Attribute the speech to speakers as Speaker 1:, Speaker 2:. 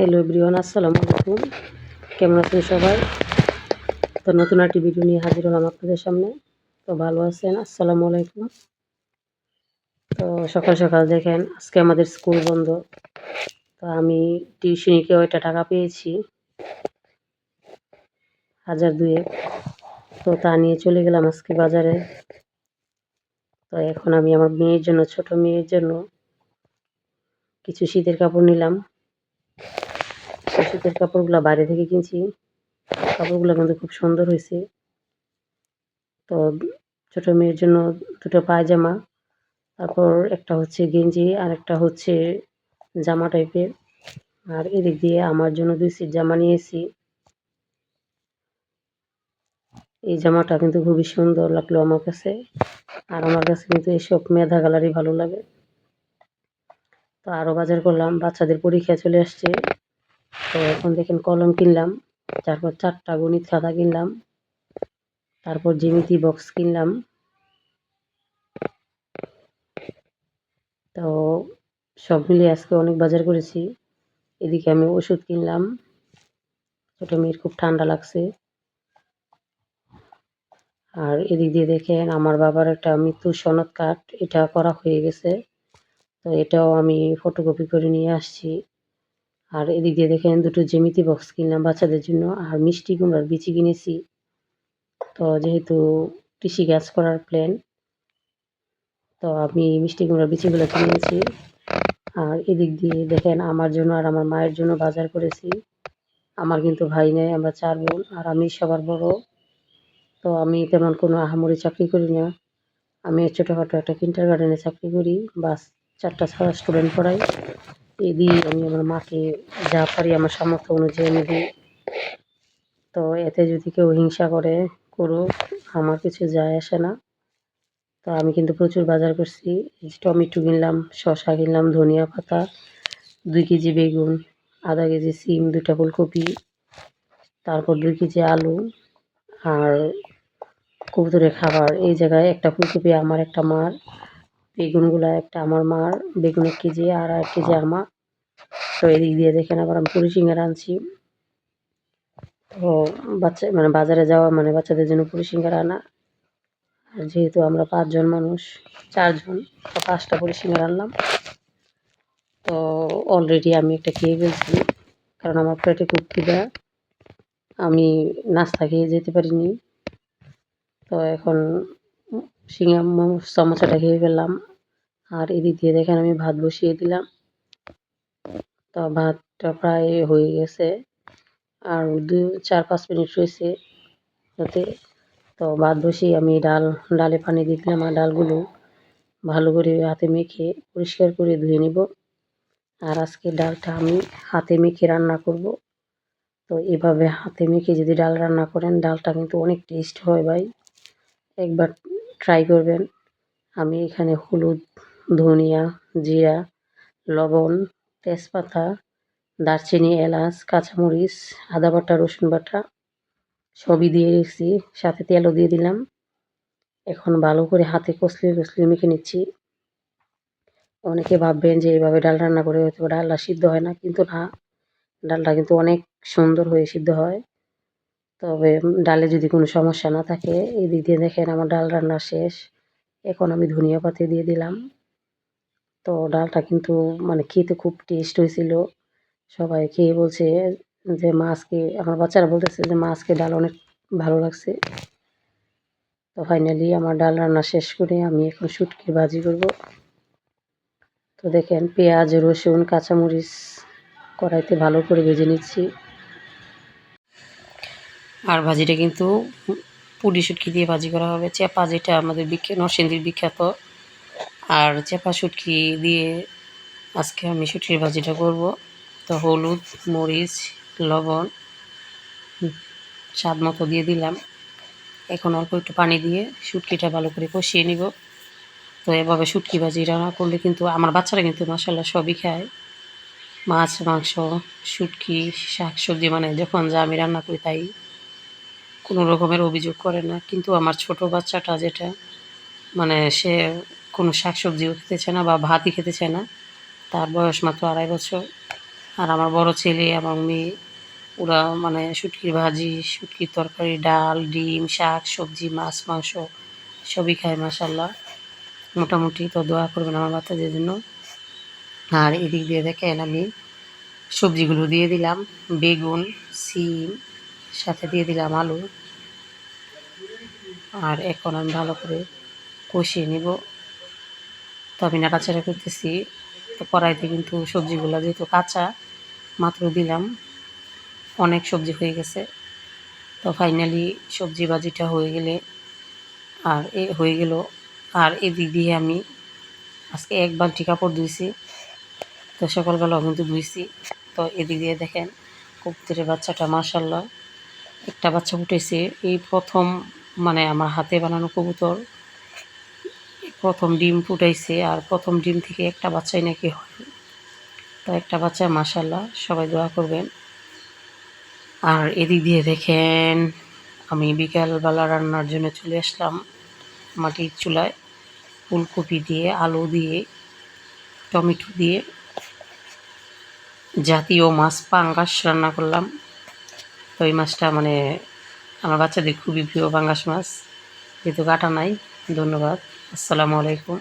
Speaker 1: Hello everyone, আসসালামু আলাইকুম। কেমন আছেন সবাই? তো নতুন একটি ভিডিও নিয়ে হাজির হলাম আপনাদের সামনে। তো ভালো আছেন? আসসালামু আলাইকুম। তো সকাল সকাল দেখেন আজকে আমাদের স্কুল বন্ধ। তো আমি টিউশনি কয়টা টাকা পেয়েছি, 1000-2000। তো তা নিয়ে চলে গেলাম আজকে বাজারে। তো এখন আমি আমার মেয়ের জন্য, ছোট মেয়ের জন্য কিছু শীতের কাপড় নিলাম। শীতের কাপড়গুলো বাইরে থেকে কিনছি। কাপড়গুলো কিন্তু খুব সুন্দর হয়েছে। তো ছোট মেয়ের জন্য দুটো পায়জামা, তারপর একটা হচ্ছে গেঞ্জি আর একটা হচ্ছে জামা টাইপের। আর এদিক দিয়ে আমার জন্য 2 সেট জামা নিয়েছি। এই জামাটা কিন্তু খুবই সুন্দর লাগলো আমার কাছে। আর আমার কাছে কিন্তু এইসব মেধা কালারই ভালো লাগে। তো আরও বাজার করলাম, বাচ্চাদের পরীক্ষা চলে আসছে। তো এখন দেখেন কলম কিনলাম, তারপর 4টা গণিত খাতা কিনলাম, তারপর জ্যামিতি বক্স কিনলাম। তো সব মিলিয়ে আজকে অনেক বাজার করেছি। এদিকে আমি ওষুধ কিনলাম, ছোট মেয়ের খুব ঠান্ডা লাগছে। আর এদিক দিয়ে দেখেন আমার বাবার একটা মৃত্যু সনদ কার্ড, এটা করা হয়ে গেছে। তো এটাও আমি ফটোকপি করে নিয়ে আসছি। আর এদিক দিয়ে দেখেন দুটো জ্যামিতি বক্স কিনলাম বাচ্চাদের জন্য, আর মিষ্টি কুমড়ার বিচি কিনেছি। তো যেহেতু কৃষি কাজ করার প্ল্যান, তো আমি মিষ্টি কুমড়ার বিচিগুলো কিনেছি। আর এদিক দিয়ে দেখেন আমার জন্য আর আমার মায়ের জন্য বাজার করেছি। আমার কিন্তু ভাই নেই, আমরা 4 বোন, আর আমি সবার বড়। তো আমি তেমন কোনো আহামরি চাকরি করি না। আমি ছোটোখাটো একটা কিন্ডারগার্টেনে চাকরি করি, বাস 4টা স্টুডেন্ট পড়াই। এই দিয়ে আমি আমার মাকে যা পারি আমার সামর্থ্য অনুযায়ী আমি দিই। তো এতে যদি কেউ হিংসা করে, করুক, আমার কিছু যায় আসে না। তো আমি কিন্তু প্রচুর বাজার করছি। টমেটো কিনলাম, শসা কিনলাম, ধনিয়া পাতা, 2 কেজি বেগুন, আধা কেজি সিম, 2টা ফুলকপি, তারপর 2 কেজি আলু, আর কবুতরের খাবার। এই জায়গায় একটা ফুলকপি আমার, একটা মার, বেগুনগুলা একটা আমার মার, বেগুন 1 কেজি আর 1 কেজি আমার। তো এদিক দিয়ে দেখেন আবার আমি পুরি সিঙ্গারা আনছি। তো মানে বাজারে যাওয়া মানে বাচ্চাদের জন্য পুরি সিঙ্গারা আনা। আর যেহেতু আমরা 5 জন মানুষ, 4 জন, তো 5টা পুরি সিঙ্গারা আনলাম। তো অলরেডি আমি একটা খেয়ে ফেলছি, কারণ আমার পেটে খুব খিদা, আমি নাস্তা খেয়ে যেতে পারিনি। তো এখন সমোসাটা খেয়ে ফেললাম। আর এদিক দিয়ে দেখেন আমি ভাত বসিয়ে দিলাম। তো ভাতটা প্রায় হয়ে গেছে, আর 4-5 মিনিট রয়েছে হতে। তো ভাত বসিয়ে আমি ডালে পানি দিয়ে দিলাম, আর ডালগুলো ভালো করে হাতে মেখে পরিষ্কার করে ধুয়ে নিব। আর আজকে ডালটা আমি হাতে মেখে রান্না করব। তো এভাবে হাতে মেখে যদি ডাল রান্না করেন, ডালটা কিন্তু অনেক টেস্ট হয় ভাই, একবার ট্রাই করবেন। আমি এখানে হলুদ, ধনিয়া, জিরা, লবণ, তেজপাতা, দারচিনি, এলাচ, কাঁচামরিচ, আদা বাটা, রসুন বাটা সবই দিয়ে রেখেছি, সাথে তেলও দিয়ে দিলাম। এখন ভালো করে হাতে কষলিয়ে কষলিয়ে মেখে নিচ্ছি। অনেকে ভাববেন যে এইভাবে ডাল রান্না করে হয়তো ডালটা সিদ্ধ হয় না, কিন্তু না, ডালটা কিন্তু অনেক সুন্দর হয়ে সিদ্ধ হয়। তবে ডালে যদি কোনো সমস্যা না থাকে। এদিক দিয়ে দেখেন আমার ডাল রান্না শেষ। এখন আমি ধনিয়া পাতা দিয়ে দিলাম। তো ডালটা কিন্তু মানে খেতে খুব টেস্ট হয়েছিল। সবাই খেয়ে বলছে যে মা আজকে, আমার বাচ্চারা বলতেছে যে মা আজকে ডাল অনেক ভালো লাগছে। তো ফাইনালি আমার ডাল রান্না শেষ করে আমি এখন শুটকি ভাজি করব। তো দেখেন পেঁয়াজ, রসুন, কাঁচামরিচ কড়াইতে ভালো করে ভেজে নিচ্ছি। আর ভাজিটা কিন্তু পুঁটি শুটকি দিয়ে ভাজি করা হবে। চেপা যেটা আমাদের নরসিংদীর বিখ্যাত, আর চেপা শুটকি দিয়ে আজকে আমি শুটকির ভাজিটা করব। তো হলুদ, মরিচ, লবণ স্বাদ মতো দিয়ে দিলাম। এখন অল্প একটু পানি দিয়ে শুটকিটা ভালো করে কষিয়ে নিব। তো এভাবে শুটকি ভাজি রান্না করলে কিন্তু আমার বাচ্চারা কিন্তু মাশাআল্লাহ সবই খায়। মাছ, মাংস, শুটকি, শাকসবজি, মানে যখন যা আমি রান্না করি তাই কোনো রকমের অভিযোগ করে না। কিন্তু আমার ছোট বাচ্চাটা যেটা, মানে সে কোনো শাকসবজিও খেতে চায় না বা ভাতই খেতে চায় না। তার বয়স মাত্র 2.5 বছর। আর আমার বড় ছেলে এবং মেয়ে ওরা মানে শুটকির ভাজি, শুটকির তরকারি, ডাল, ডিম, শাক, সবজি, মাছ, মাংস সবই খায় মাশাআল্লাহ মোটামুটি। তো দোয়া করবেন আমার বাচ্চাদের জন্য। আর এদিক দিয়ে দেখেন আমি সবজিগুলো দিয়ে দিলাম, বেগুন, সিম, সাথে দিয়ে দিলাম আলু। আর এখন আমি ভালো করে কষিয়ে নিব। তো আমি নাড়াচাড়া করতেছি। তো কড়াইতে কিন্তু সবজিগুলো যেহেতু কাঁচা মাত্র দিলাম, অনেক সবজি হয়ে গেছে। তো ফাইনালি সবজি ভাজিটা হয়ে গেলে আর হয়ে গেল। আর এদিক দিয়ে আমি আজকে ১ বালতি কাপড় ধুইছি। তো সকালবেলাও কিন্তু ধুইছি। তো এদিক দিয়ে দেখেন কবুতরের বাচ্চাটা মাশাআল্লাহ একটা বাচ্চা ফুটেছে। এই প্রথম মানে আমার হাতে বানানো কবুতর প্রথম ডিম ফুটাইছে। আর প্রথম ডিম থেকে একটা বাচ্চাই নাকি হয়। তো একটা বাচ্চা মাশাআল্লাহ, সবাই দোয়া করবেন। আর এদিক দিয়ে দেখেন আমি বিকালবেলা রান্নার জন্য চলে আসলাম মাটির চুলায়। ফুলকপি দিয়ে, আলু দিয়ে, টমেটো দিয়ে জাতীয় মাছ পাঙ্গাস রান্না করলাম। তো এই মাছটা মানে আমার বাচ্চাদের খুবই প্রিয় পাঙ্গাস মাছ, যেহেতু কাটা নাই। ধন্যবাদ। আসসালামু আলাইকুম।